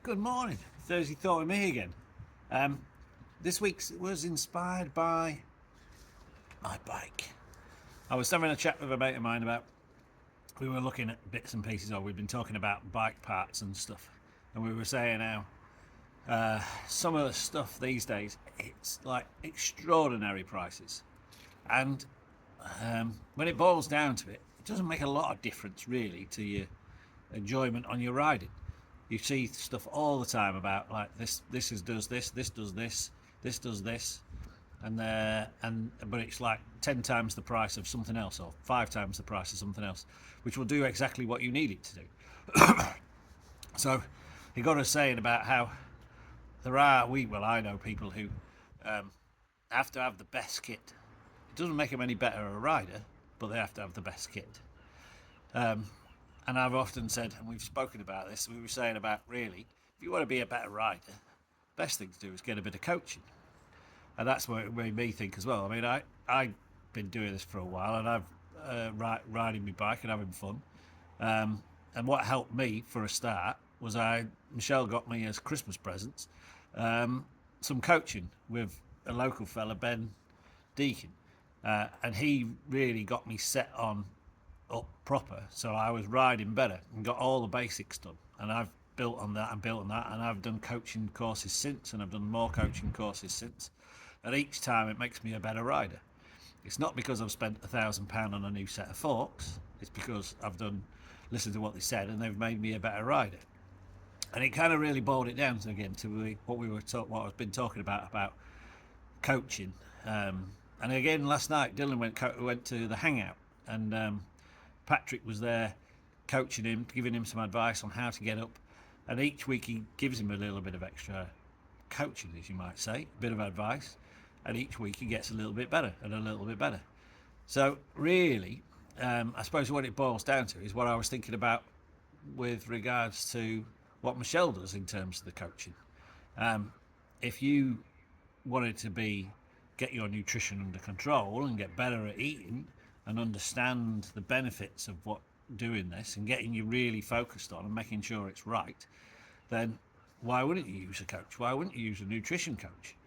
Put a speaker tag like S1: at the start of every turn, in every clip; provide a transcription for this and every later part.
S1: Good morning. Thursday Thought with me again. This week's was inspired by my bike. I was having a chat with a mate of mine about, we were looking at bits and pieces, or we've been talking about bike parts and stuff, and we were saying how some of the stuff these days, it's like extraordinary prices. And when it boils down to it, it doesn't make a lot of difference really to your enjoyment on your riding. You see stuff all the time about like this does this does this does this, and but it's like 10 times the price of something else, or 5 times the price of something else, which will do exactly what you need it to do. So he got us saying about how I know people who have to have the best kit. It doesn't make them any better a rider, but they have to have the best kit. And I've often said, and we've spoken about this, we were saying about really, if you want to be a better rider, best thing to do is get a bit of coaching. And that's what it made me think as well. I mean, I've been doing this for a while, and I've riding my bike and having fun. And what helped me for a start was Michelle got me as Christmas presents some coaching with a local fella, Ben Deacon. And he really got me set on up proper, so I was riding better and got all the basics done, and I've built on that, and I've done coaching courses since, and I've done more coaching courses since, and each time it makes me a better rider. It's not because I've spent £1,000 on a new set of forks, it's because I've listened to what they said, and they've made me a better rider. And it kind of really boiled it down again to what I've been talking about coaching. And again last night Dylan went to the hangout, and Patrick was there coaching him, giving him some advice on how to get up, and each week he gives him a little bit of extra coaching, as you might say, a bit of advice, and each week he gets a little bit better and a little bit better. So really, I suppose what it boils down to is what I was thinking about with regards to what Michelle does in terms of the coaching. If you wanted to get your nutrition under control and get better at eating, and understand the benefits of what doing this and getting you really focused on and making sure it's right, then why wouldn't you use a coach? Why wouldn't you use a nutrition coach?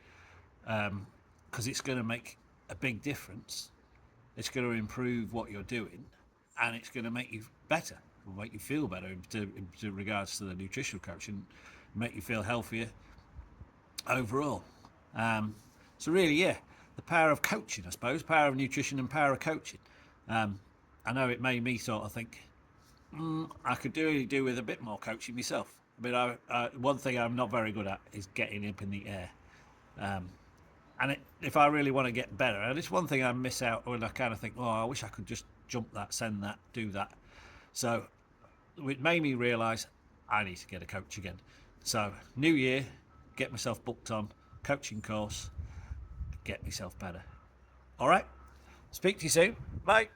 S1: Because it's going to make a big difference. It's going to improve what you're doing, and it's going to make you better, or make you feel better in regards to the nutritional coach, and make you feel healthier overall. So really, yeah, the power of coaching, I suppose, power of nutrition and power of coaching. I know it made me sort of think, I could do with a bit more coaching myself. I mean, one thing I'm not very good at is getting up in the air. If I really want to get better, and it's one thing I miss out when I kind of think, oh, I wish I could just jump that, send that, do that. So it made me realise I need to get a coach again. So new year, get myself booked on coaching course, get myself better. All right, speak to you soon. Bye.